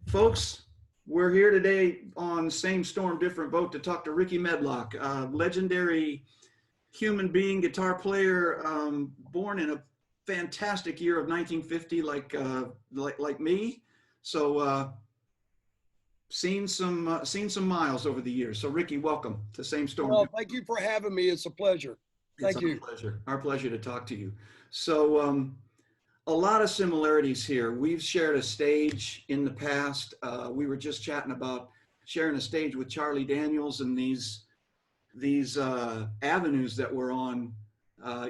Folks, we're here today on Same Storm, Different Boat to talk to Rickey Medlocke, a legendary human being, guitar player, born in a fantastic year of 1950, like me. So seen some miles over the years. So Rickey, welcome to Same Storm. Well, thank you for having me. It's a pleasure. It's Thank you. Our pleasure to talk to you. So a lot of similarities here. We've shared a stage in the past. We were just chatting about sharing a stage with Charlie Daniels and these avenues that we're on.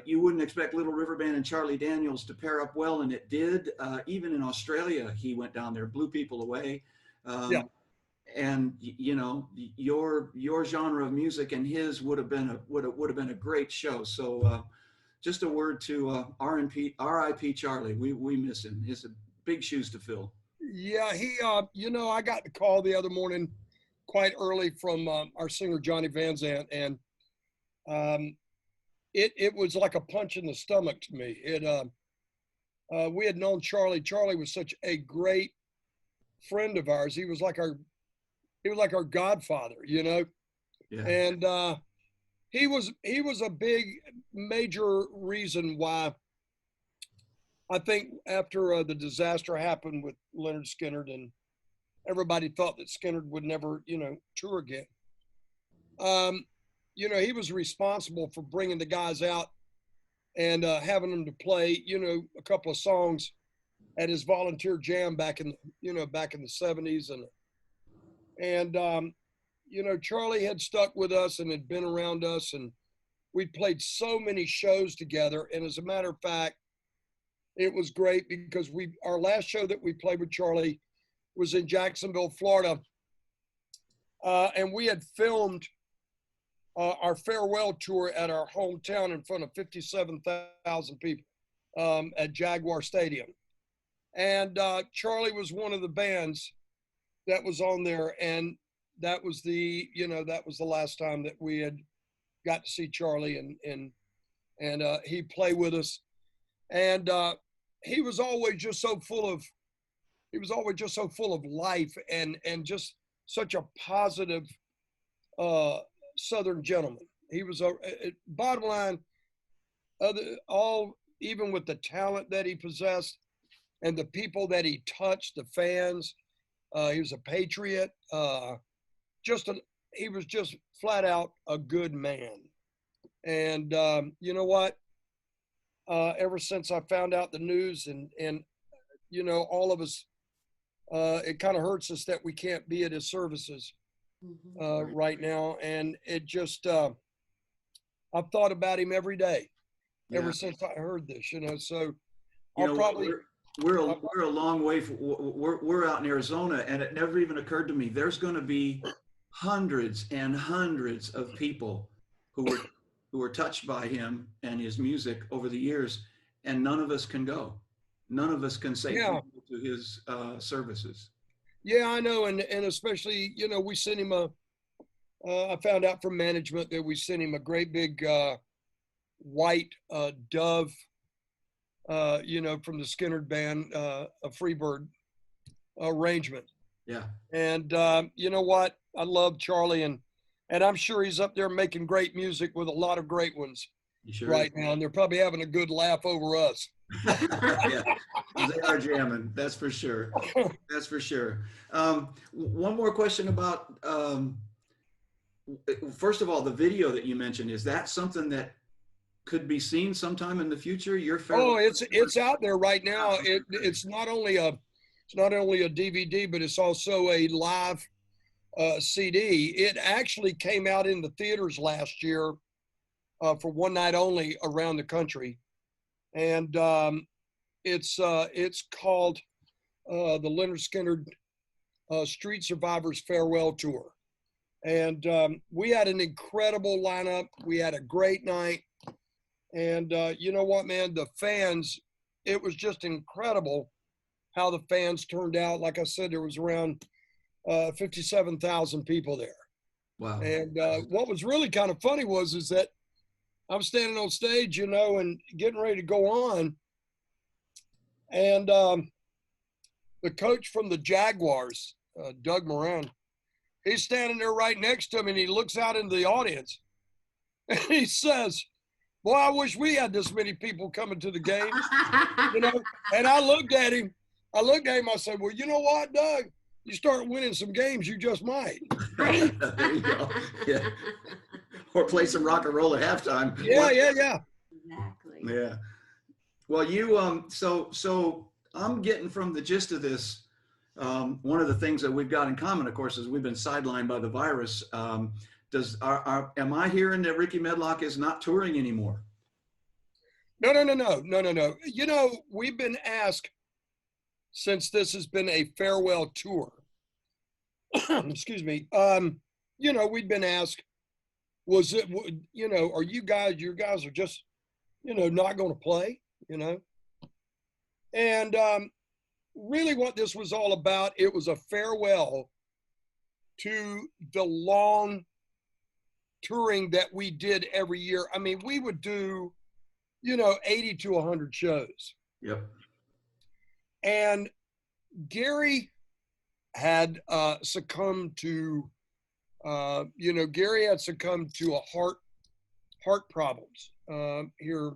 You wouldn't expect Little River Band and Charlie Daniels to pair up well, and it did. Even in Australia, he went down there, blew people away. Yeah. And you know, your genre of music and his would have been a great show. So just a word to R.I.P. Charlie. We miss him. He's a big shoes to fill. Yeah, I got the call the other morning quite early from our singer Johnny Van Zant, and it was like a punch in the stomach to me. We had known Charlie. Charlie was such a great friend of ours. He was like our godfather, you know. Yeah. And he was a big major reason why I think after the disaster happened with Lynyrd Skynyrd, and everybody thought that Skynyrd would never, tour again. He was responsible for bringing the guys out and having them to play, a couple of songs at his volunteer jam back in the 70s. And Charlie had stuck with us and had been around us, and we'd played so many shows together. And as a matter of fact, it was great because our last show that we played with Charlie was in Jacksonville, Florida. And we had filmed our farewell tour at our hometown in front of 57,000 people at Jaguar Stadium. And Charlie was one of the bands that was on there, and that was the last time that we had got to see Charlie, and he played with us, and he was always just so full of life and just such a positive Southern gentleman. He was bottom line, even with the talent that he possessed and the people that he touched, the fans. He was a patriot. He was just flat out a good man. And you know what? Ever since I found out the news, and all of us, it kind of hurts us that we can't be at his services right now. And it just, I've thought about him every day, ever since I heard this. So I'll probably. We're a long way. We're out in Arizona, and it never even occurred to me there's going to be hundreds and hundreds of people who were touched by him and his music over the years, and none of us can go. None of us can say to his services. Yeah, I know, and especially we sent him I found out from management that we sent him a great big white dove. From the Skynyrd band, a Freebird arrangement. Yeah. And you know what? I love Charlie, and I'm sure he's up there making great music with a lot of great ones right now. And they're probably having a good laugh over us. Yeah, they are jamming. That's for sure. That's for sure. One more question about, first of all, the video that you mentioned, is that something that could be seen sometime in the future? It's out there right now. It's not only a DVD, but it's also a live CD. It actually came out in the theaters last year for one night only around the country, and it's called the Lynyrd Skynyrd Street Survivors Farewell Tour, and we had an incredible lineup. We had a great night. And you know what, man, the fans, it was just incredible how the fans turned out. Like I said, there was around 57,000 people there. Wow. And what was really kind of funny is that I was standing on stage, and getting ready to go on. And the coach from the Jaguars, Doug Moran, he's standing there right next to him, and he looks out into the audience, and he says, "Boy, I wish we had this many people coming to the games." You know, and I looked at him. I said, "Well, you know what, Doug? You start winning some games, you just might." Right. There you go. Yeah. Or play some rock and roll at halftime. Yeah. Exactly. Yeah. Well, you so I'm getting from the gist of this. One of the things that we've got in common, of course, is we've been sidelined by the virus. Am I hearing that Rickey Medlocke is not touring anymore? No. You know, we've been asked, since this has been a farewell tour. Excuse me. You know, we've been asked, was it, you know, are you guys are just, you know, not going to play, you know? And really what this was all about, it was a farewell to the long touring that we did every year. I mean, we would do, you know, 80 to 100 shows. Yep. And Gary had succumbed to, you know, Gary had succumbed to a heart problems here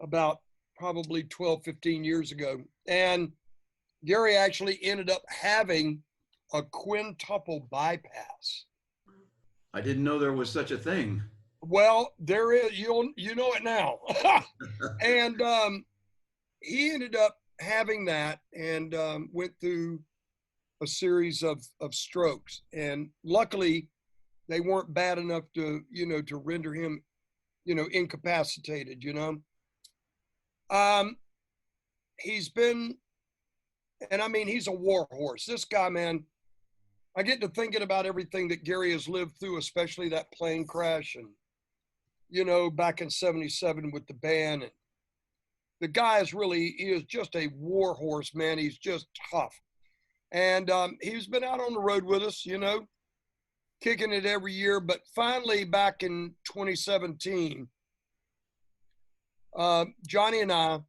about probably 12, 15 years ago. And Gary actually ended up having a quintuple bypass. I didn't know there was such a thing. Well, there is, you know it now. And he ended up having that, and went through a series of strokes. And luckily, they weren't bad enough to, you know, to render him, you know, incapacitated, you know. He's been, and I mean, he's a war horse. This guy, man, I get to thinking about everything that Gary has lived through, especially that plane crash, and, you know, back in '77 with the band. And the guy is really, he is just a war horse, man. He's just tough. And he's been out on the road with us, you know, kicking it every year. But finally, back in 2017, Johnny and I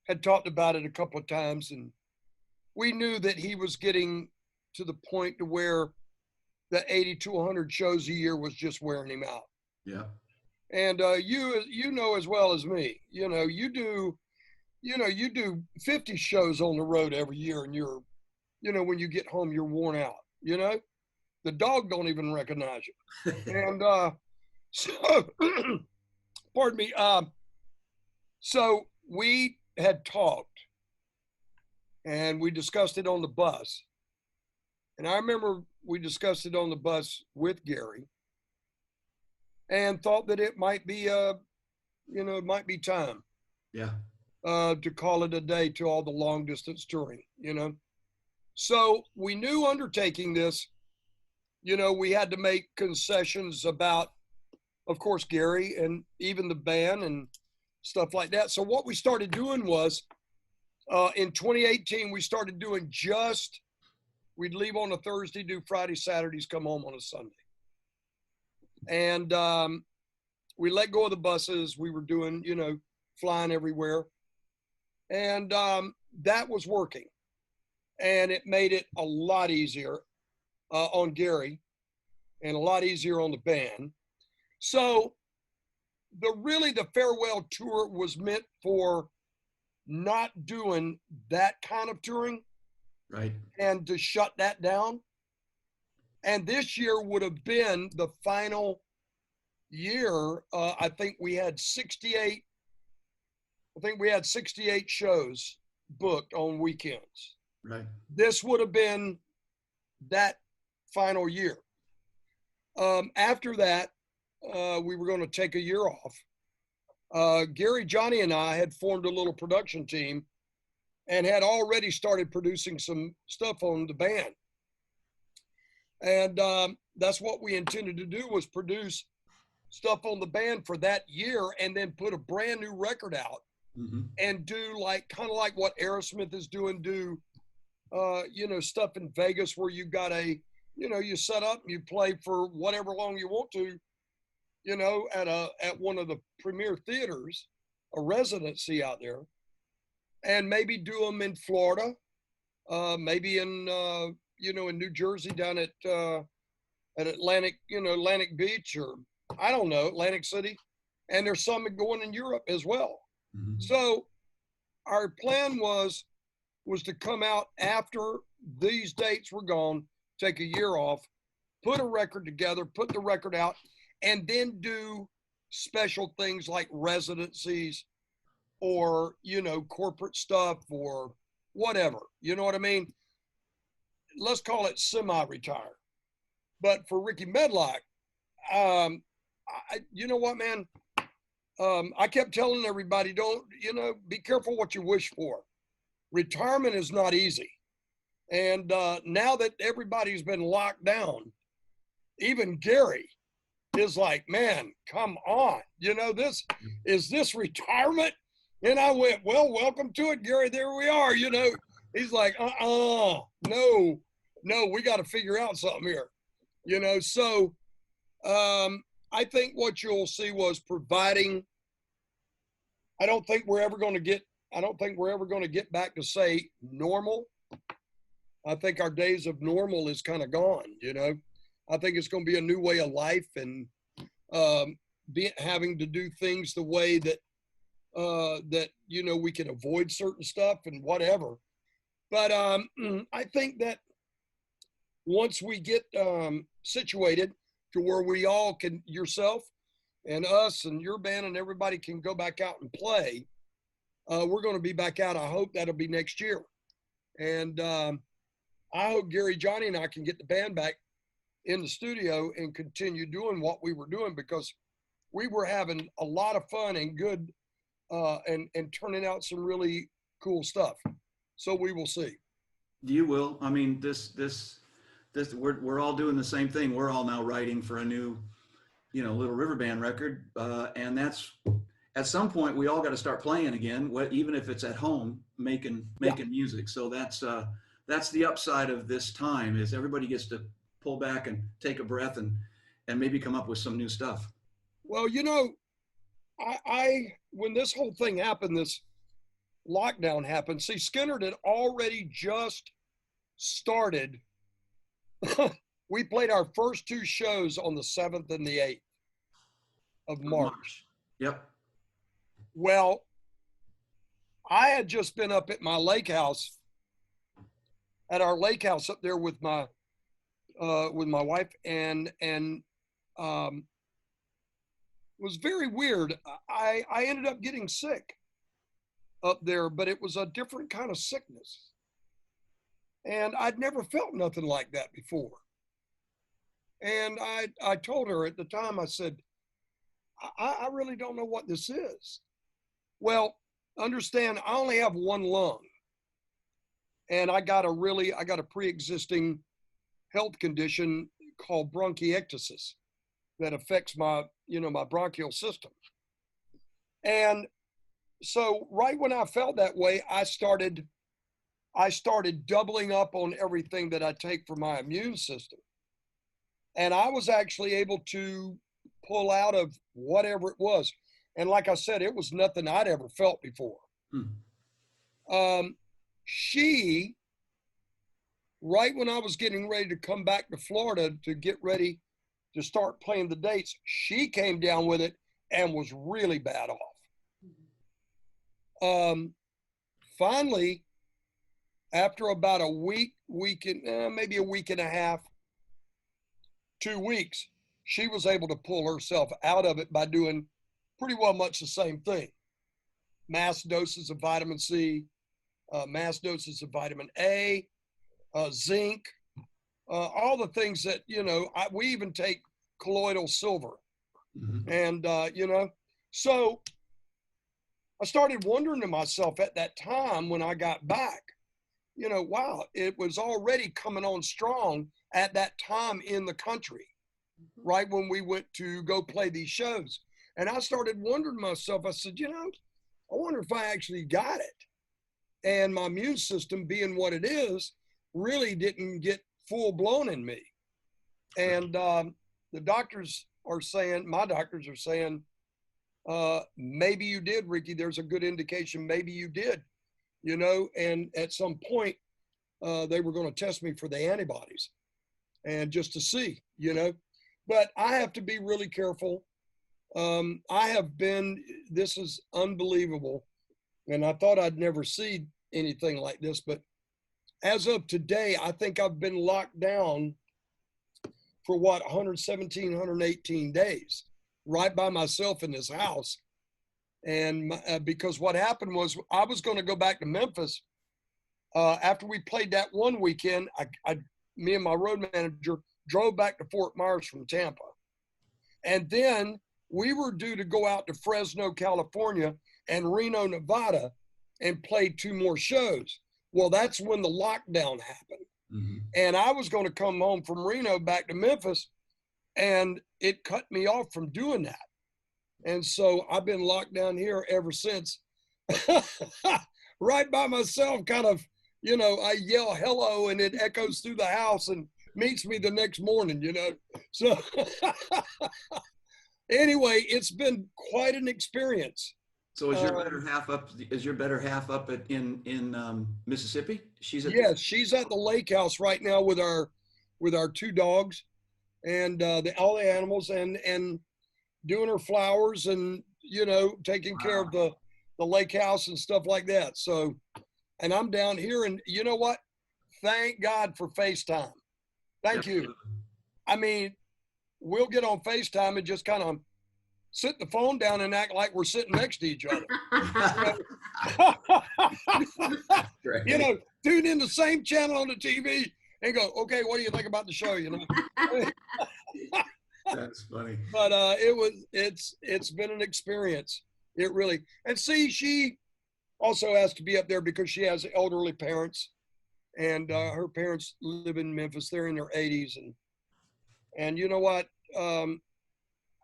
had talked about it a couple of times, and we knew that he was getting to the point to where the 80 to 100 shows a year was just wearing him out. Yeah. And you know as well as me, you know, you do 50 shows on the road every year, and you're, you know, when you get home, you're worn out, you know, the dog don't even recognize you. And so, pardon me. So we had talked, and we discussed it on the bus. And I remember we discussed it on the bus with Gary, and thought that it might be, you know, it might be time. Yeah. To call it a day to all the long distance touring, you know. So we knew undertaking this, you know, we had to make concessions about, of course, Gary and even the band and stuff like that. So what we started doing was, in 2018, we started doing we'd leave on a Thursday, do Friday, Saturdays, come home on a Sunday. And we let go of the buses. We were doing, you know, flying everywhere. And that was working. And it made it a lot easier on Gary, and a lot easier on the band. So the farewell tour was meant for not doing that kind of touring. Right. And to shut that down. And this year would have been the final year. I think we had 68 shows booked on weekends. Right. This would have been that final year. After that, we were going to take a year off. Gary, Johnny, and I had formed a little production team and had already started producing some stuff on the band. And that's what we intended to do, was produce stuff on the band for that year, and then put a brand new record out. Mm-hmm. And do kind of like what Aerosmith is doing, you know, stuff in Vegas where you got you set up and you play for whatever long you want to, you know, at one of the premier theaters, a residency out there, and maybe do them in Florida, maybe in, in New Jersey down at Atlantic, Atlantic Beach, or I don't know, Atlantic City. And there's some going in Europe as well. Mhm. So our plan was to come out after these dates were gone, take a year off, put a record together, put the record out, and then do special things like residencies or, corporate stuff or whatever. You know what I mean? Let's call it semi-retire. But for Rickey Medlocke, you know what, man? I kept telling everybody, don't, be careful what you wish for. Retirement is not easy. And now that everybody's been locked down, even Gary is like, man, come on. Is this retirement? And I went, well, welcome to it, Gary. There we are. He's like, no, we got to figure out something here. So I think what you'll see was providing. I don't think we're ever going to get back to, say, normal. I think our days of normal is kind of gone. I think it's going to be a new way of life, and having to do things the way that we can avoid certain stuff and whatever. But I think that once we get situated to where we all can, yourself and us and your band and everybody, can go back out and play, we're going to be back out. I hope that'll be next year. And I hope Gary, Johnny, and I can get the band back in the studio and continue doing what we were doing, because we were having a lot of fun and good and turning out some really cool stuff. So we will see. You will. I mean, this we're all doing the same thing. We're all now writing for a new, Little River Band record, and that's, at some point we all got to start playing again, even if it's at home making music. So that's the upside of this time, is everybody gets to pull back and take a breath and maybe come up with some new stuff. Well, I when this whole thing happened, this lockdown happened, see, Skynyrd had already just started. We played our first two shows on the 7th and the 8th of March. Yep. Well, I had just been up at my lake house, at our lake house up there with my wife, and it was very weird. I ended up getting sick up there, but it was a different kind of sickness. And I'd never felt nothing like that before. And I told her at the time, I said, I really don't know what this is. Well, understand, I only have one lung. And I got a pre-existing health condition called bronchiectasis that affects my bronchial system. And so right when I felt that way, I started doubling up on everything that I take for my immune system. And I was actually able to pull out of whatever it was. And like I said, it was nothing I'd ever felt before. She, right when I was getting ready to come back to Florida to get ready to start playing the dates, she came down with it and was really bad off. Finally, after about maybe a week and a half, 2 weeks, she was able to pull herself out of it by doing pretty well much the same thing. Mass doses of vitamin C, mass doses of vitamin A, zinc, all the things that, we even take colloidal silver. And, so I started wondering to myself at that time when I got back, wow, it was already coming on strong at that time in the country, right when we went to go play these shows. And I started wondering to myself, I said, I wonder if I actually got it. And my immune system, being what it is, really didn't get full blown in me. And the doctors are saying, my doctors are saying, maybe you did, Rickey. There's a good indication maybe you did, and at some point they were going to test me for the antibodies and just to see, but I have to be really careful. This is unbelievable. And I thought I'd never see anything like this, but as of today, I think I've been locked down for 117, 118 days, right by myself in this house. And because what happened was I was going to go back to Memphis after we played that one weekend. Me and my road manager drove back to Fort Myers from Tampa. And then we were due to go out to Fresno, California and Reno, Nevada and play 2 more shows. Well, that's when the lockdown happened. Mm-hmm. And I was going to come home from Reno back to Memphis, and it cut me off from doing that. And so I've been locked down here ever since, right by myself, kind of, I yell hello and it echoes through the house and meets me the next morning, So anyway, it's been quite an experience. So is your better half up? Is your better half up in Mississippi? She's at she's at the lake house right now with our 2 dogs and all the animals and doing her flowers and taking care of the lake house and stuff like that. So, and I'm down here, and you know what? Thank God for FaceTime. Thank you. I mean, we'll get on FaceTime and just kind of sit the phone down and act like we're sitting next to each other. Tune in the same channel on the TV and go, okay, what do you think about the show? That's funny. But it's been an experience. It really, and see, she also has to be up there because she has elderly parents, and her parents live in Memphis. They're in their 80s, and you know what?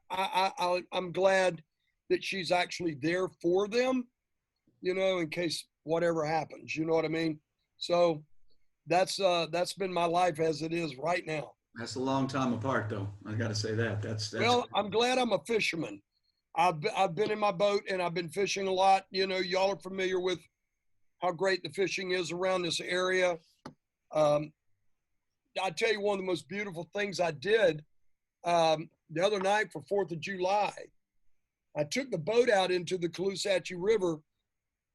I'm glad that she's actually there for them, in case whatever happens, you know what I mean? So that's been my life as it is right now. That's a long time apart, though. I got to say that. That's well, I'm glad I'm a fisherman. I've been in my boat and I've been fishing a lot. Y'all are familiar with how great the fishing is around this area. I tell you, one of the most beautiful things I did the other night for 4th of July, I took the boat out into the Caloosahatchee River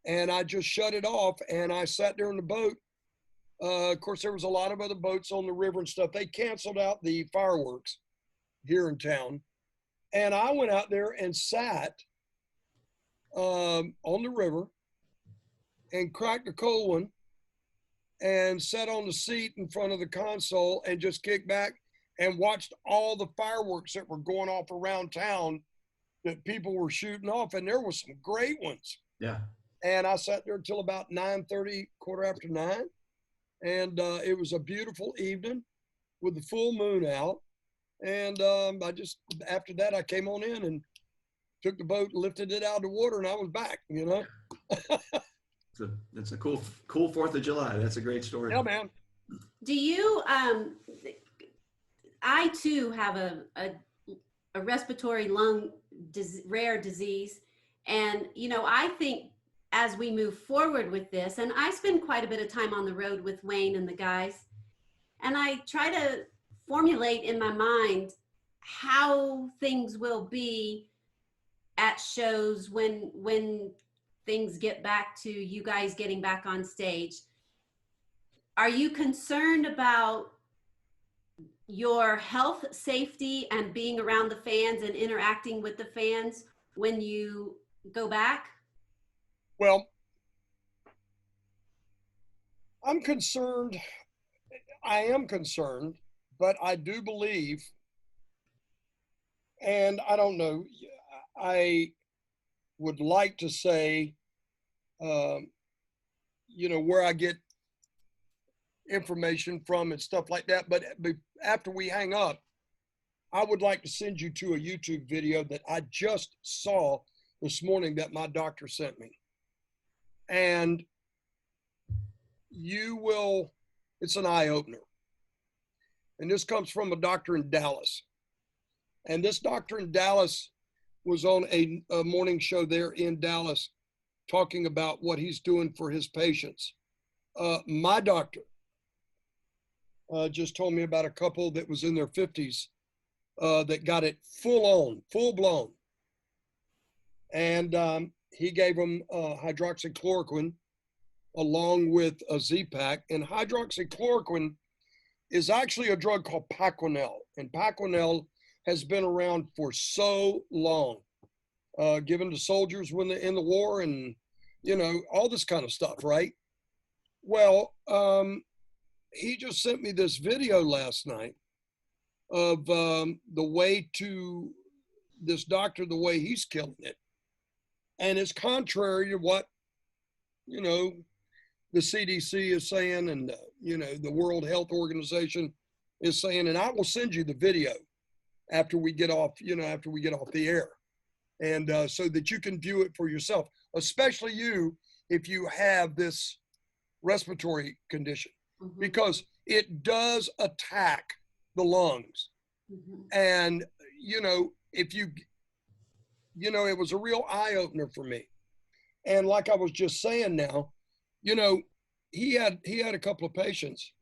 and I just shut it off and I sat there in the boat. Of course, there was a lot of other boats on the river and stuff. They canceled out the fireworks here in town. And I went out there and sat on the river and cracked a cold one and sat on the seat in front of the console and just kicked back and watched all the fireworks that were going off around town that people were shooting off. And there were some great ones. Yeah. And I sat there until about 9:30, 9:15. And it was a beautiful evening with the full moon out. And after that, I came on in and took the boat, lifted it out of the water, and I was back, That's a cool 4th of July. That's a great story. Yeah, man. Do you, I too have a respiratory lung rare disease. And, I think as we move forward with this, and I spend quite a bit of time on the road with Wayne and the guys, and I try to formulate in my mind how things will be at shows when things get back to you guys getting back on stage. Are you concerned about your health, safety, and being around the fans and interacting with the fans when you go back? Well, I'm concerned. I am concerned, but I do believe, and I don't know, I would like to say, where I get information from and stuff like that. But after we hang up, I would like to send you to a YouTube video that I just saw this morning that my doctor sent me. And it's an eye-opener. And this comes from a doctor in Dallas. And this doctor in Dallas was on a morning show there in Dallas talking about what he's doing for his patients. My doctor just told me about a couple that was in their 50s that got it full blown. And he gave them hydroxychloroquine along with a Z-Pak. And hydroxychloroquine is actually a drug called Paquinel. And Paquinel has been around for so long, given to soldiers when they're in the war and, you know, all this kind of stuff, right? Well, he just sent me this video last night of the way to this doctor, the way he's killing it. And it's contrary to what, you know, the CDC is saying and, you know, the World Health Organization is saying. And I will send you the video after we get off, you know, after we get off the air. And so that you can view it for yourself, especially you, if you have this respiratory condition, because it does attack the lungs. And, you know, if you know, it was a real eye opener for me. And like I was just saying now, you know, he had a couple of patients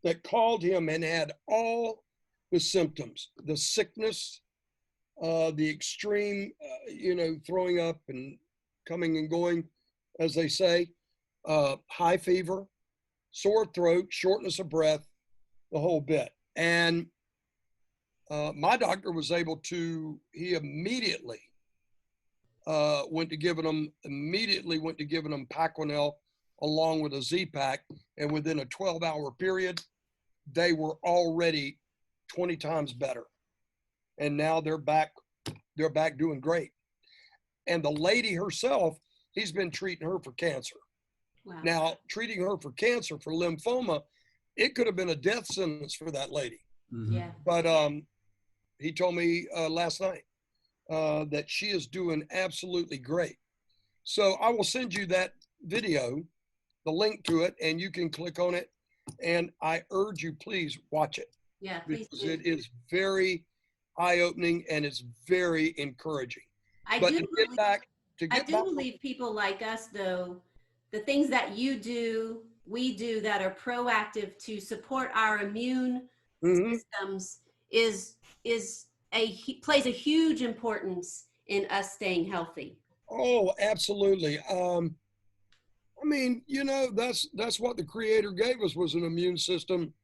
that called him and had all the symptoms, the sickness, the extreme, you know, throwing up and coming and going, as they say, high fever, sore throat, shortness of breath, the whole bit. And my doctor was able to, he immediately went to giving them Paquinel along with a Z-Pak. And within a 12-hour period, they were already 20 times better. And now they're back doing great. And the lady herself, he's been treating her for cancer. Wow. Now, treating her for cancer, for lymphoma, it could have been a death sentence for that lady. Yeah. But he told me last night that she is doing absolutely great. So I will send you that video, the link to it, and you can click on it. And I urge you, please watch it. Yeah, please because do. it is very eye-opening and it's very encouraging. I do believe people like us, though, the things that you do, we do that are proactive to support our immune systems plays a huge importance in us staying healthy. Oh, absolutely. I mean, you know, that's what the Creator gave us, was an immune system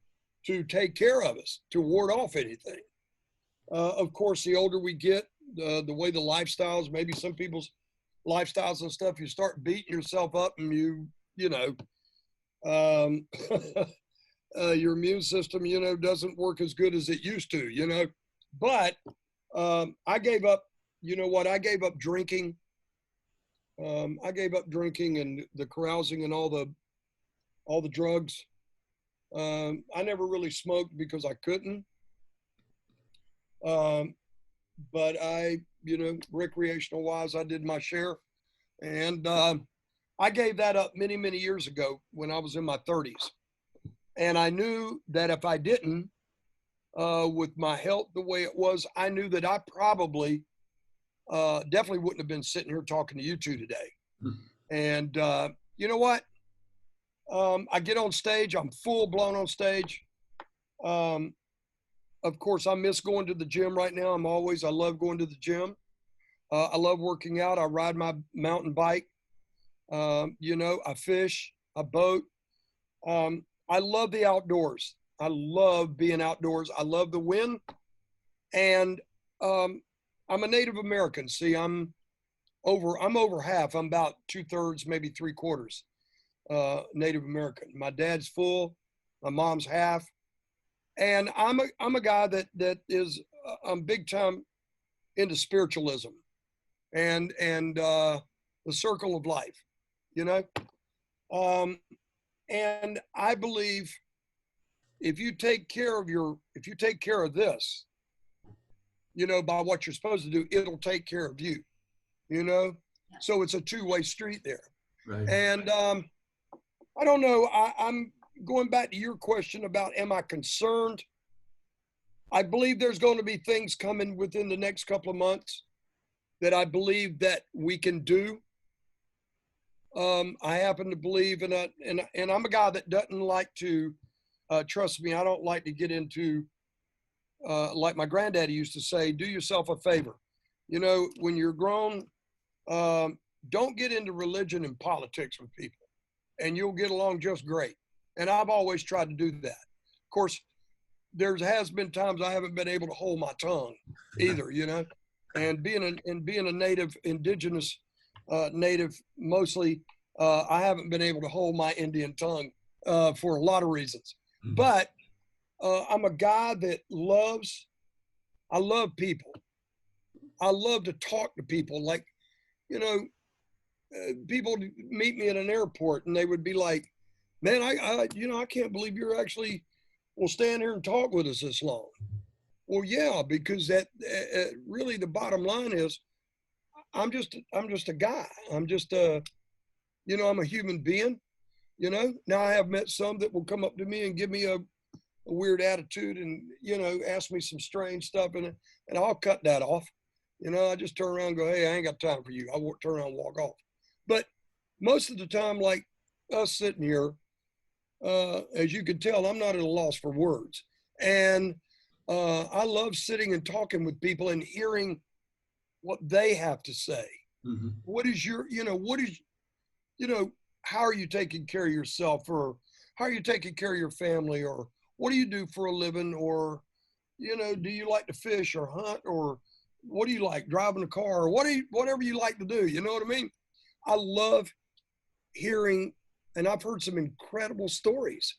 to take care of us, to ward off anything. Of course, the older we get, the way the lifestyles, maybe some people's lifestyles and stuff, you start beating yourself up and you know, your immune system, you know, doesn't work as good as it used to, you know. But I gave up, you know what, I gave up drinking. I gave up drinking and the carousing and all the drugs. I never really smoked because I couldn't. But I, you know, recreational wise, I did my share. And I gave that up many, many years ago when I was in my 30s. And I knew that if I didn't, with my health the way it was, I knew that I probably definitely wouldn't have been sitting here talking to you two today. And you know what? I get on stage, I'm full blown on stage. Of course, I miss going to the gym right now. I love going to the gym. I love working out. I ride my mountain bike. You know, I fish, I boat. I love the outdoors. I love being outdoors. I love the wind. And I'm a Native American. See, I'm over half. I'm about 2/3, maybe 3/4 Native American. My dad's full. My mom's half. And I'm a guy that is I'm big time into spiritualism and the circle of life, you know. And I believe if you take care of this, you know, by what you're supposed to do, it'll take care of you, you know. So it's a two-way street there. Right. And I don't know. I'm going back to your question about, am I concerned? I believe there's going to be things coming within the next couple of months that I believe that we can do. I happen to believe and I'm a guy that doesn't like to trust me, I don't like to get into, like my granddaddy used to say, do yourself a favor. You know, when you're grown, don't get into religion and politics with people, and you'll get along just great. And I've always tried to do that. Of course, there has been times I haven't been able to hold my tongue either, you know, and being a native, indigenous, native mostly, I haven't been able to hold my Indian tongue for a lot of reasons. But I'm a guy that I love people. I love to talk to people. Like, you know, people meet me at an airport and they would be like, man, I can't believe you're actually will stand here and talk with us this long. Well, yeah, because that really the bottom line is I'm just a guy. I'm just I'm a human being, you know. Now I have met some that will come up to me and give me a weird attitude and, you know, ask me some strange stuff, and I'll cut that off. You know, I just turn around and go, hey, I ain't got time for you. I won't turn around and walk off. But most of the time, like us sitting here, as you can tell, I'm not at a loss for words. And I love sitting and talking with people and hearing what they have to say. Mm-hmm. How are you taking care of yourself, or how are you taking care of your family, or what do you do for a living, or, you know, do you like to fish or hunt, or what do you like, driving a car, or whatever you like to do, you know what I mean? I love hearing, and I've heard some incredible stories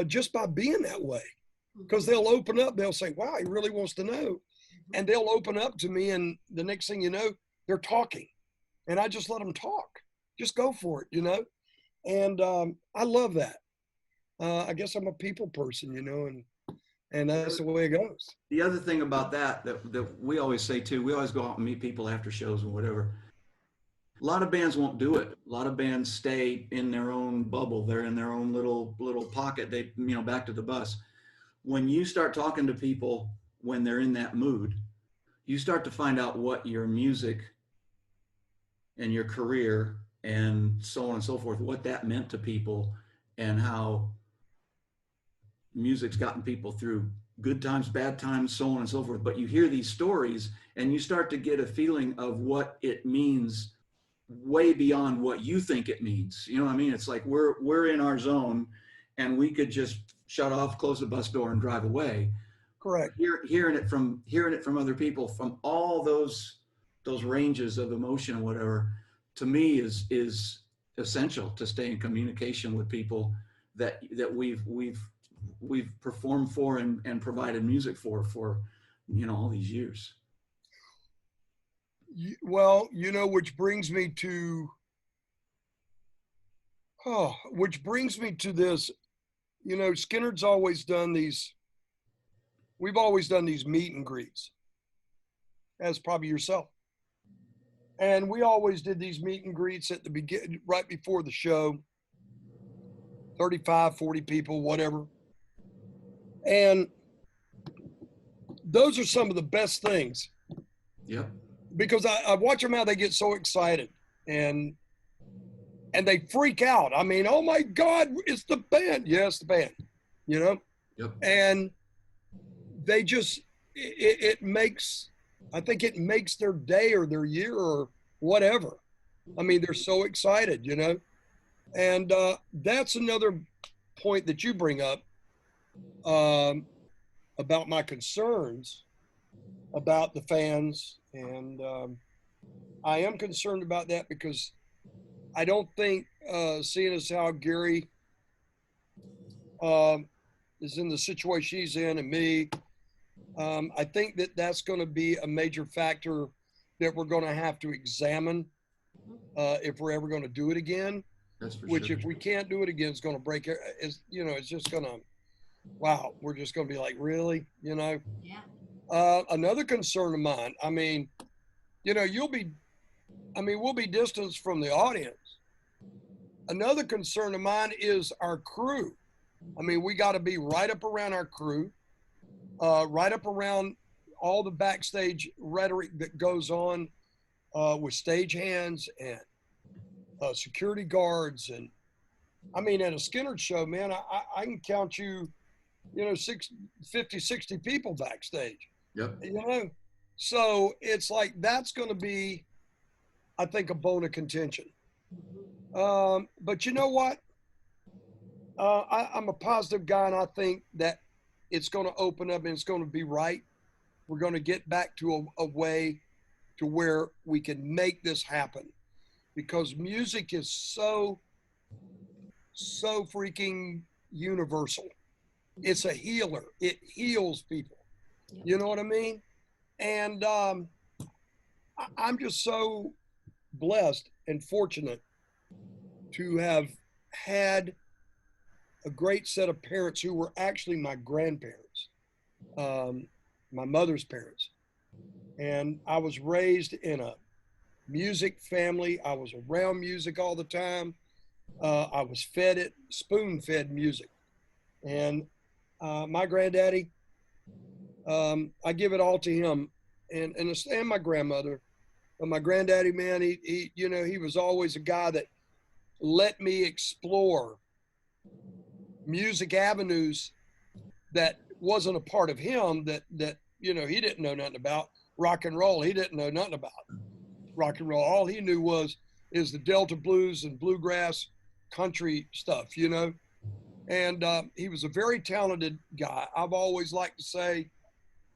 just by being that way, because they'll open up, they'll say, wow, he really wants to know. And they'll open up to me, and the next thing you know, they're talking, and I just let them talk. Just go for it, you know? And I love that. I guess I'm a people person, you know, and that's the way it goes. The other thing about that we always say too, we always go out and meet people after shows and whatever. A lot of bands won't do it. A lot of bands stay in their own bubble. They're in their own little pocket. They, you know, back to the bus. When you start talking to people when they're in that mood, you start to find out what your music and your career and so on and so forth, what that meant to people, and how music's gotten people through good times, bad times, so on and so forth. But you hear these stories and you start to get a feeling of what it means way beyond what you think it means. You know what I mean? It's like we're in our zone and we could just shut off, close the bus door, and drive away. Correct. Hearing it from other people, from all those ranges of emotion and whatever, to me is essential to stay in communication with people that we've performed for and provided music for, you know, all these years. Well, you know, which brings me to this, you know, Skynyrd's always done these, we've always done these meet and greets, as probably yourself. And we always did these meet and greets at the beginning, right before the show, 35, 40 people, whatever. And those are some of the best things. Yep. Because I watch them how they get so excited and they freak out. I mean, oh my God, it's the band. Yes, the band, you know? Yep. And they just, I think it makes their day or their year or whatever. I mean, they're so excited, you know? And that's another point that you bring up about my concerns about the fans. And I am concerned about that because I don't think, seeing as how Gary is in the situation he's in, and me, I think that that's going to be a major factor that we're going to have to examine if we're ever going to do it again. That's for which sure. If we can't do it again, it's going to break it. It's just going to, wow, we're just going to be like, really, you know? Yeah. Another concern of mine, I mean, you know, we'll be distanced from the audience. Another concern of mine is our crew. I mean, we got to be right up around our crew, right up around all the backstage rhetoric that goes on with stagehands and security guards. And I mean, at a Skynyrd show, man, I can count you, 50, 60 people backstage, Yep. So it's like, that's going to be, I think, a bone of contention. But you know what? I'm a positive guy, and I think that it's going to open up and it's going to be right. We're going to get back to a way to where we can make this happen, because music is so freaking universal. It's a healer. It heals people. You know what I mean? And I'm just so blessed and fortunate to have had a great set of parents who were actually my grandparents, my mother's parents. And I was raised in a music family. I was around music all the time. I was fed it, spoon-fed music. And my granddaddy, I give it all to him, and my grandmother. But my granddaddy, man, he was always a guy that let me explore music avenues that wasn't a part of him, that he didn't know nothing about. Rock and roll, he didn't know nothing about rock and roll. All he knew is the Delta blues and bluegrass country stuff, and he was a very talented guy. I've always liked to say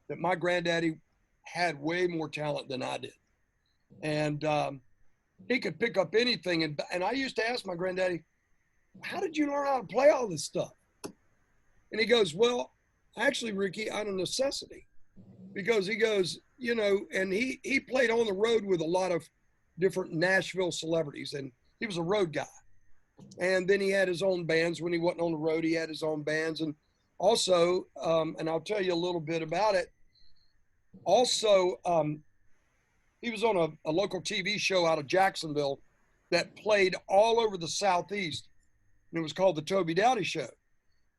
that my granddaddy had way more talent than I did, and he could pick up anything. And I used to ask my granddaddy, how did you learn how to play all this stuff? And he goes, well, actually, Rickey, out of necessity, because he goes, and he played on the road with a lot of different Nashville celebrities, and he was a road guy. And then he had his own bands. When he wasn't on the road, he had his own bands. And also, and I'll tell you a little bit about it. Also, he was on a local TV show out of Jacksonville that played all over the Southeast. And it was called the Toby Dowdy Show.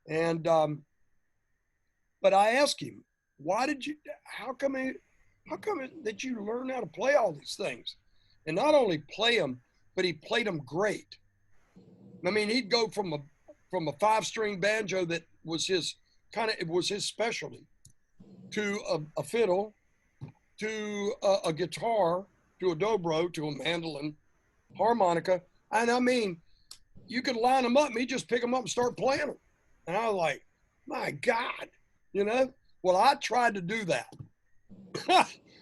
And, but I asked him, how come that you learned how to play all these things? And not only play them, but he played them great. I mean, he'd go from a 5-string banjo that was his specialty, to a fiddle, to a guitar, to a dobro, to a mandolin, harmonica. And I mean, you could line them up and he'd just pick them up and start playing them. And I was like, my God, Well, I tried to do that.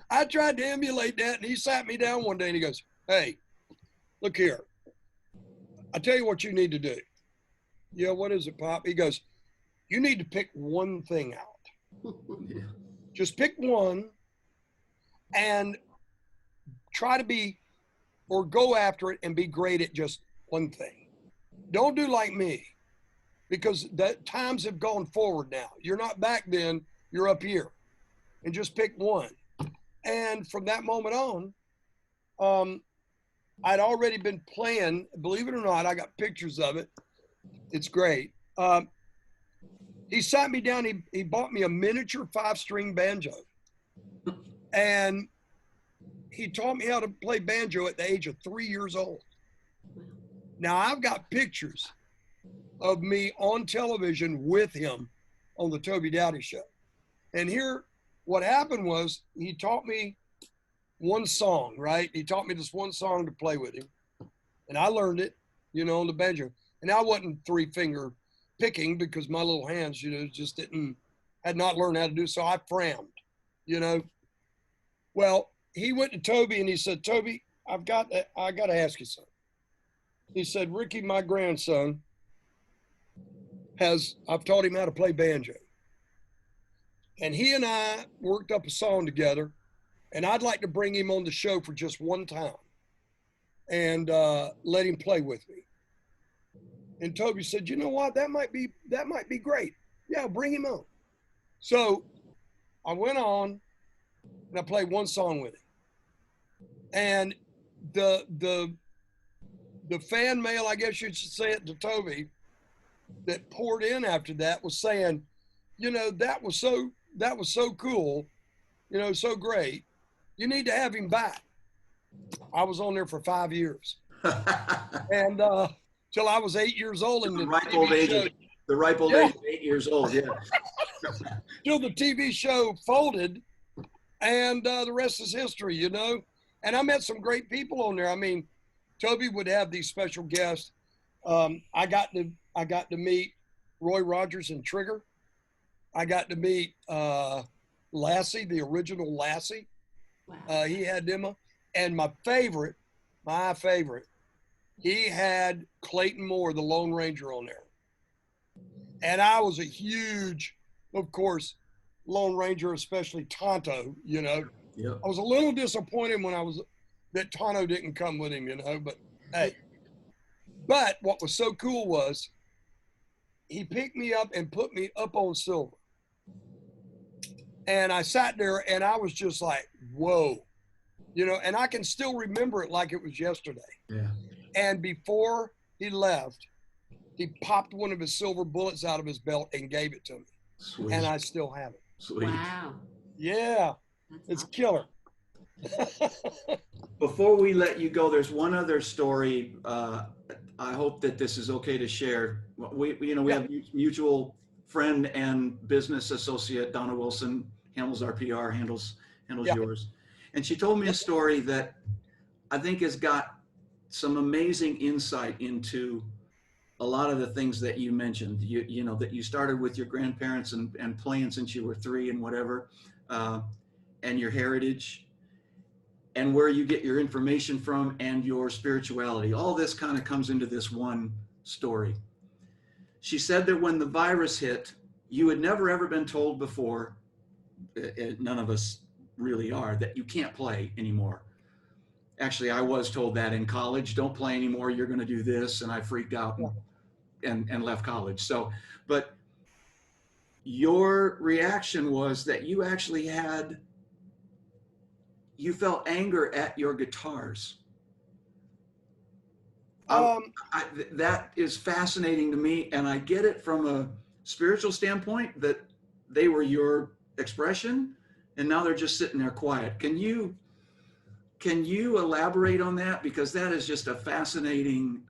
I tried to emulate that, and he sat me down one day and he goes, hey, look here. I tell you what you need to do. Yeah, what is it, Pop? He goes, you need to pick one thing out. Yeah. Just pick one and try to be, or go after it and be great at just one thing. Don't do like me, because the times have gone forward now. You're not back then, you're up here. And just pick one. And from that moment on, I'd already been playing, believe it or not, I got pictures of it. It's great. He sat me down, he bought me a miniature 5-string banjo. And he taught me how to play banjo at the age of 3 years old. Now I've got pictures of me on television with him on the Toby Dowdy Show. And here, what happened was, he taught me one song, right? He taught me this one song to play with him. And I learned it, on the banjo. And I wasn't 3-finger picking, because my little hands, just had not learned how to do so. I frowned, Well, he went to Toby and he said, Toby, I got to ask you something. He said, Rickey, my grandson, I've taught him how to play banjo. And he and I worked up a song together, and I'd like to bring him on the show for just one time and let him play with me. And Toby said, you know what, that might be great. Yeah, bring him on. So I went on and I played one song with him. And the fan mail, I guess you should say it, to Toby, that poured in after that was saying, that was so cool, so great. You need to have him back. I was on there for 5 years. And till I was 8 years old. And the ripe old age of, the ripe old age of 8 years old, yeah. Till the TV show folded, and the rest is history, you know. And I met some great people on there. I mean, Toby would have these special guests. I got to meet Roy Rogers and Trigger. I got to meet Lassie, the original Lassie. Wow. He had them, and my favorite, he had Clayton Moore, the Lone Ranger, on there. And I was a huge, of course, Lone Ranger, especially Tonto, you know. Yep. I was a little disappointed that Tonto didn't come with him, you know, but hey. But what was so cool was he picked me up and put me up on silver. And I sat there and I was just like, whoa, you know, and I can still remember it like it was yesterday. Yeah. And before he left, he popped one of his silver bullets out of his belt and gave it to me. Sweet. And I still have it. Sweet. Wow. Yeah, That's it's awesome. killer. Before we let you go, there's one other story. I hope that this is okay to share. We have mutual friend and business associate, Donna Wilson, handles our PR, handles yours. And she told me a story that I think has got some amazing insight into a lot of the things that you mentioned. You know, that you started with your grandparents and playing since you were 3 and whatever, and your heritage, and where you get your information from, and your spirituality. All this kind of comes into this one story. She said that when the virus hit, you had never ever been told before, none of us really are, that you can't play anymore. Actually, I was told that in college, don't play anymore, you're going to do this, and I freaked out and left college. So, but your reaction was that you actually you felt anger at your guitars. That is fascinating to me, and I get it from a spiritual standpoint that they were your expression, and now they're just sitting there quiet. Can you elaborate on that? Because that is just a fascinating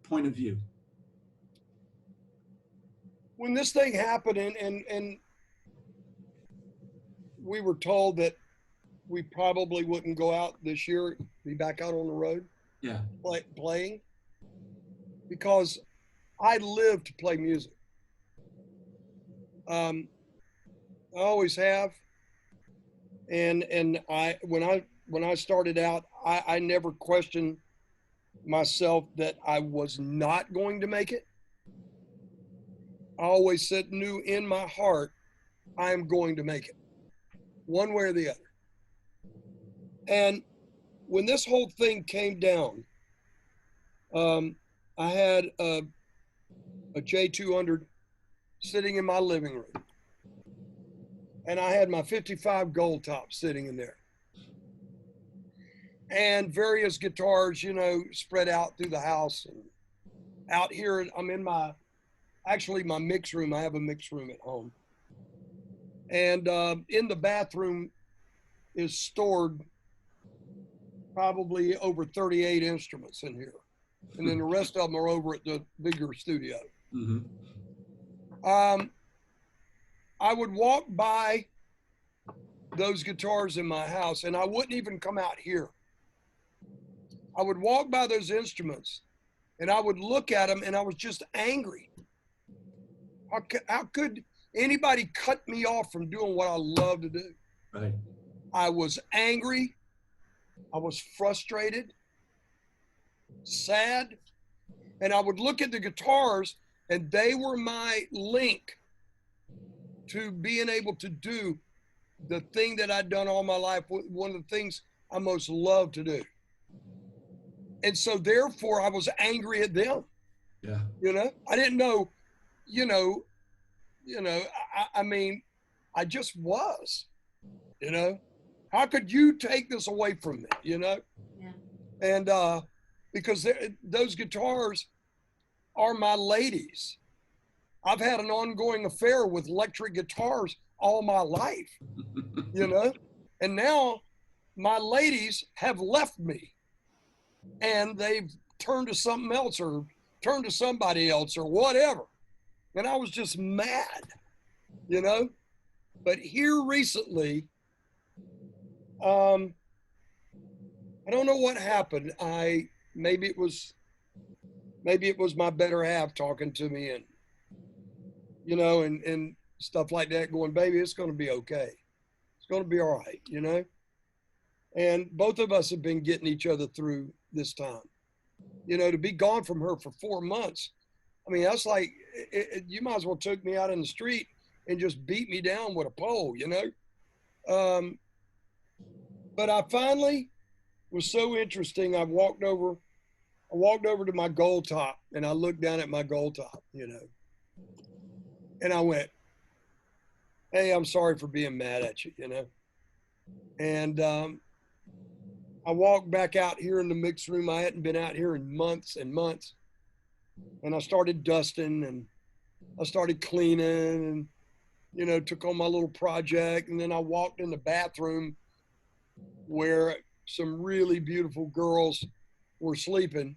point of view. When this thing happened, and we were told that we probably wouldn't go out this year, be back out on the road, playing, because I live to play music. I always have, and when I started out, I never questioned myself that I was not going to make it. I always knew in my heart, I am going to make it, one way or the other. And when this whole thing came down, I had a J200 sitting in my living room, and I had my 55 Gold Top sitting in there, and various guitars, you know, spread out through the house. And out here, I'm in my mix room. I have a mix room at home, and in the bathroom is stored probably over 38 instruments in here. And then the rest of them are over at the bigger studio. Mm-hmm. I would walk by those guitars in my house, and I wouldn't even come out here. I would walk by those instruments, and I would look at them, and I was just angry. How could anybody cut me off from doing what I love to do? Right. I was angry. I was frustrated, sad, and I would look at the guitars, and they were my link to being able to do the thing that I'd done all my life, one of the things I most love to do. And so therefore I was angry at them. Yeah. You know, I didn't know, I mean, I just was, you know. How could you take this away from me, you know? Yeah. And because those guitars are my ladies. I've had an ongoing affair with electric guitars all my life, you know? And now my ladies have left me, and they've turn to something else or turn to somebody else or whatever. And I was just mad, you know? But here recently, I don't know what happened. Maybe it was my better half talking to me and, you know, and stuff like that, going, baby, it's going to be okay. It's going to be all right, you know? And both of us have been getting each other through this time. You know, to be gone from her for 4 months, I mean, that's like, you might as well took me out in the street and just beat me down with a pole, you know? But I finally was so interesting. I walked over to my goal top and I looked down at my goal top, you know, and I went, hey, I'm sorry for being mad at you, you know? And I walked back out here in the mix room. I hadn't been out here in months and months. And I started dusting and I started cleaning and, you know, took on my little project. And then I walked in the bathroom where some really beautiful girls were sleeping.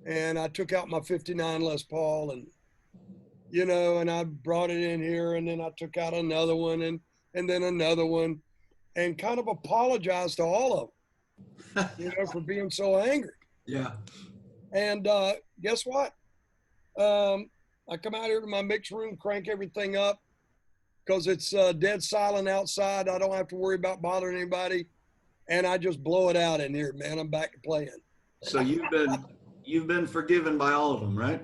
And I took out my 59 Les Paul and, you know, and I brought it in here and then I took out another one and then another one and kind of apologized to all of them. You know, for being so angry. Yeah. And guess what? I come out here to my mix room, crank everything up because it's dead silent outside. I don't have to worry about bothering anybody. And I just blow it out in here, man. I'm back to playing. So you've been forgiven by all of them, right?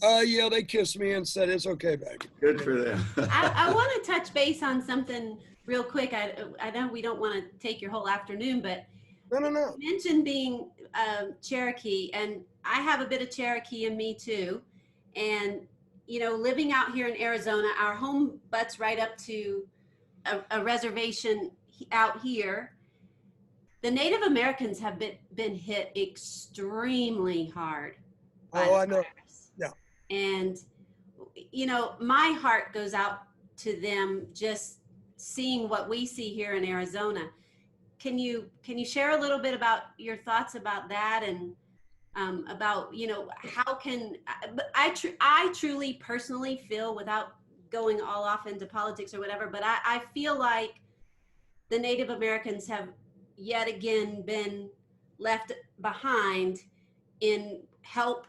Yeah, they kissed me and said, it's okay, baby. Good for them. I want to touch base on something real quick. I know we don't want to take your whole afternoon, but No. you mentioned being Cherokee, and I have a bit of Cherokee in me too. And, you know, living out here in Arizona, our home butts right up to a reservation out here. The Native Americans have been hit extremely hard by Oh, the I know. virus. Yeah. And, you know, my heart goes out to them just seeing what we see here in Arizona. Can you share a little bit about your thoughts about that and about, you know, how can I truly personally feel, without going all off into politics or whatever, but I feel like the Native Americans have yet again been left behind in help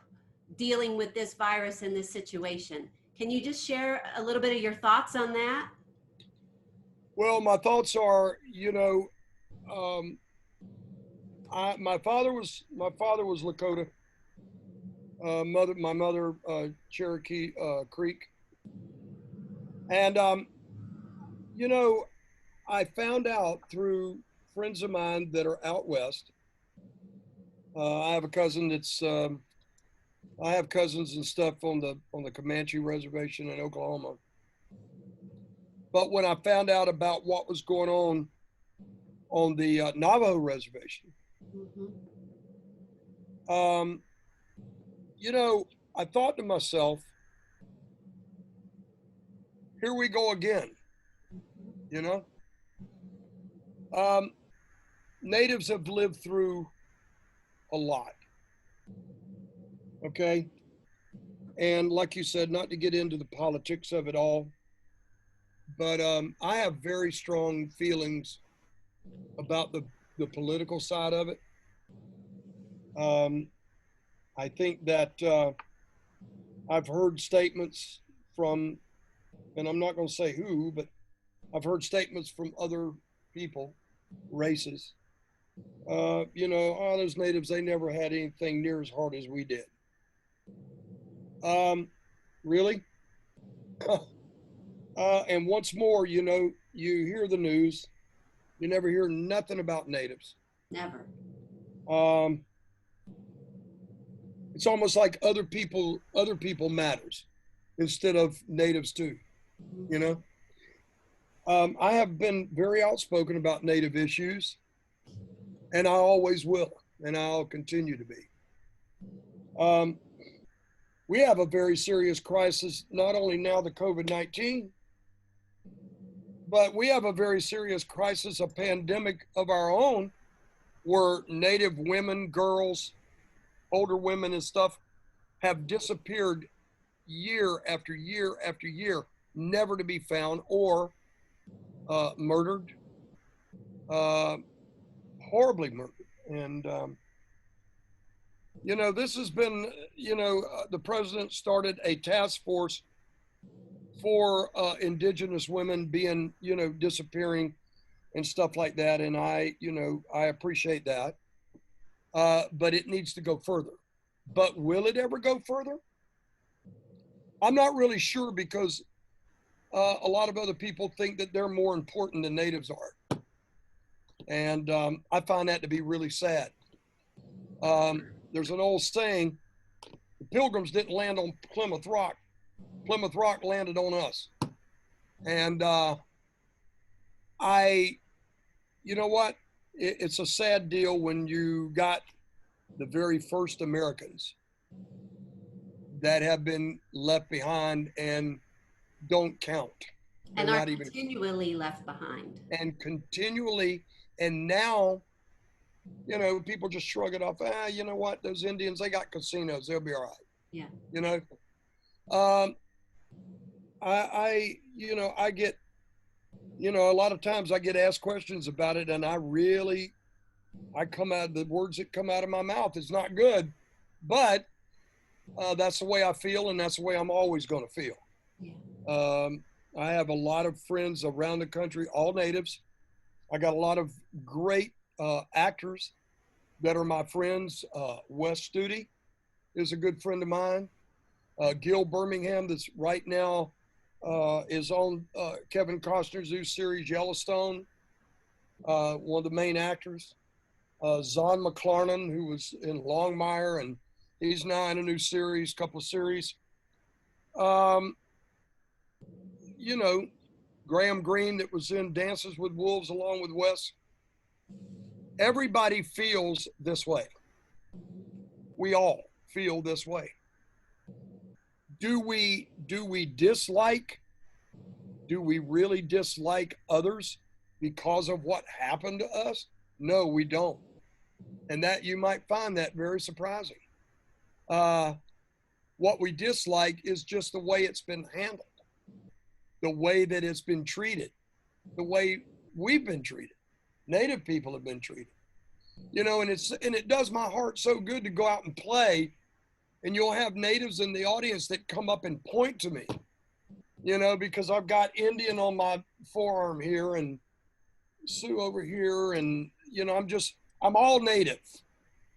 dealing with this virus and this situation. Can you just share a little bit of your thoughts on that? Well, my thoughts are, you know, my father was Lakota. My mother Cherokee Creek, and you know, I found out through friends of mine that are out west. I have a cousin that's I have cousins and stuff on the Comanche reservation in Oklahoma. But when I found out about what was going on the Navajo reservation, Mm-hmm. you know, I thought to myself, here we go again, you know? Natives have lived through a lot, okay? And like you said, not to get into the politics of it all, but I have very strong feelings about the political side of it. I think that I've heard statements from, and I'm not going to say who, but I've heard statements from other people, races. You know, oh, those natives, they never had anything near as hard as we did. Really? And once more, you know, you hear the news, you never hear nothing about natives. Never. It's almost like other people matters instead of natives too, you know? I have been very outspoken about native issues, and I always will, and I'll continue to be. We have a very serious crisis, not only now the COVID-19, but we have a very serious crisis, a pandemic of our own, where Native women, girls, older women and stuff have disappeared year after year after year, never to be found, or murdered, horribly murdered. And, you know, this has been, you know, the president started a task force for indigenous women being, you know, disappearing and stuff like that. And I, you know, I appreciate that. But it needs to go further. But will it ever go further? I'm not really sure, because a lot of other people think that they're more important than natives are. And I find that to be really sad. There's an old saying, the Pilgrims didn't land on Plymouth Rock. Plymouth Rock landed on us. And you know what? It's a sad deal when you got the very first Americans that have been left behind and don't count. And are continually left behind. And continually, and now, you know, people just shrug it off. You know what? Those Indians, they got casinos. They'll be all right. Yeah. You know, you know, I get, you know, a lot of times I get asked questions about it, and the words that come out of my mouth is not good, but that's the way I feel, and that's the way I'm always going to feel. Yeah. I have a lot of friends around the country, all natives. I got a lot of great actors that are my friends. Wes Studi is a good friend of mine. Gil Birmingham, that's right now is on Kevin Costner's new series Yellowstone, one of the main actors. Zahn McClarnon, who was in Longmire, and he's now in a new series, couple of series. You know, Graham Greene, that was in Dances with Wolves along with Wes. Everybody feels this way. We all feel this way. Do we dislike? Do we really dislike others because of what happened to us? No, we don't. And that, you might find that very surprising. What we dislike is just the way it's been handled, the way that it's been treated, the way we've been treated. Native people have been treated. You know, and it does my heart so good to go out and play, and you'll have natives in the audience that come up and point to me, you know, because I've got Indian on my forearm here and Sioux over here, and, you know, I'm all native,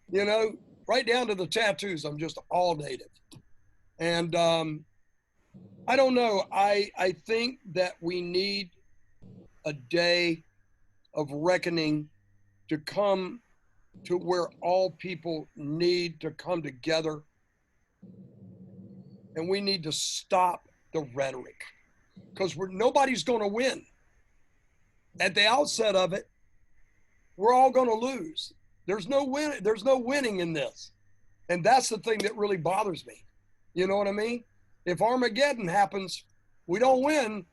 you know, right down to the tattoos. I'm just all native. And I don't know. I think that we need a day of reckoning to come to where all people need to come together, and we need to stop the rhetoric, because nobody's going to win. At the outset of it, we're all going to lose. There's no winning in this, and that's the thing that really bothers me. You know what I mean? If Armageddon happens, we don't win.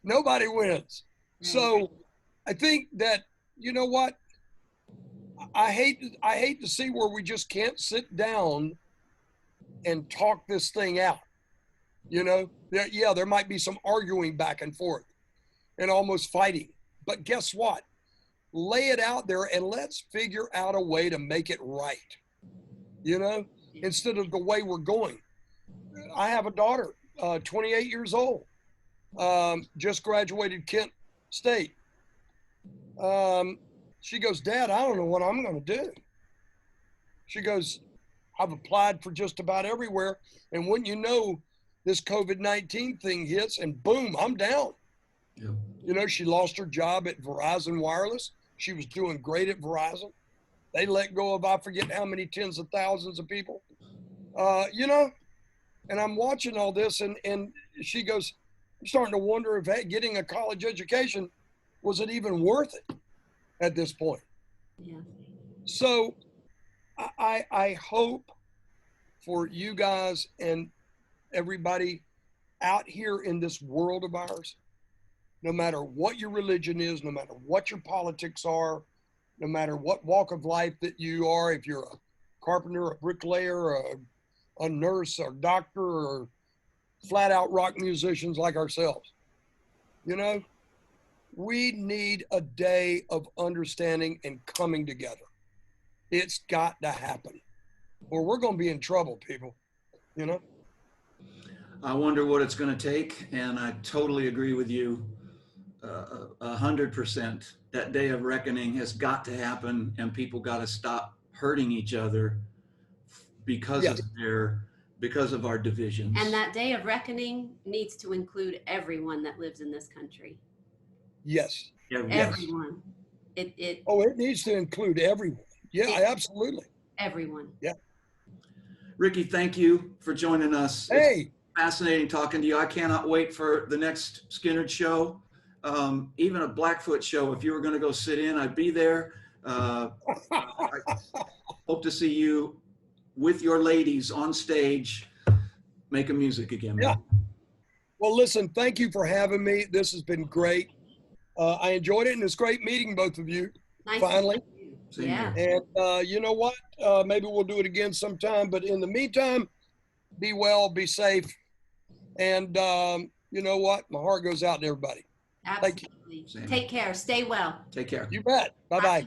Nobody wins. So I think that, you know what? I hate to see where we just can't sit down and talk this thing out. You know, yeah, there might be some arguing back and forth and almost fighting. But guess what? Lay it out there and let's figure out a way to make it right. You know, instead of the way we're going. I have a daughter, 28 years old, just graduated Kent State. She goes, Dad, I don't know what I'm going to do. She goes, I've applied for just about everywhere. And when you know, this COVID-19 thing hits and boom, I'm down. Yep. You know, she lost her job at Verizon Wireless. She was doing great at Verizon. They let go of, I forget how many tens of thousands of people. You know, and I'm watching all this, and she goes, I'm starting to wonder if getting a college education, was it even worth it at this point? Yeah. So I hope for you guys and everybody out here in this world of ours, no matter what your religion is, no matter what your politics are, no matter what walk of life that you are, if you're a carpenter, a bricklayer, a nurse, or doctor, or flat out rock musicians like ourselves. You know, we need a day of understanding and coming together. It's got to happen, or we're going to be in trouble, people. You know? I wonder what it's going to take, and I totally agree with you 100%. That day of reckoning has got to happen, and people got to stop hurting each other because Yes. because of our divisions. And that day of reckoning needs to include everyone that lives in this country. Yes. Yes. Everyone. It It needs to include everyone. Yeah, absolutely. Everyone. Yeah. Rickey, thank you for joining us. Hey. It's fascinating talking to you. I cannot wait for the next Skynyrd show, even a Blackfoot show. If you were going to go sit in, I'd be there. I hope to see you with your ladies on stage making music again. Yeah. Man. Well, listen, thank you for having me. This has been great. I enjoyed it, and it's great meeting both of you. Nice finally. Same Yeah. here. And you know what? Maybe we'll do it again sometime. But in the meantime, be well, be safe. And you know what? My heart goes out to everybody. Absolutely. Same. Take care. Stay well. Take care. You bet. Bye-bye.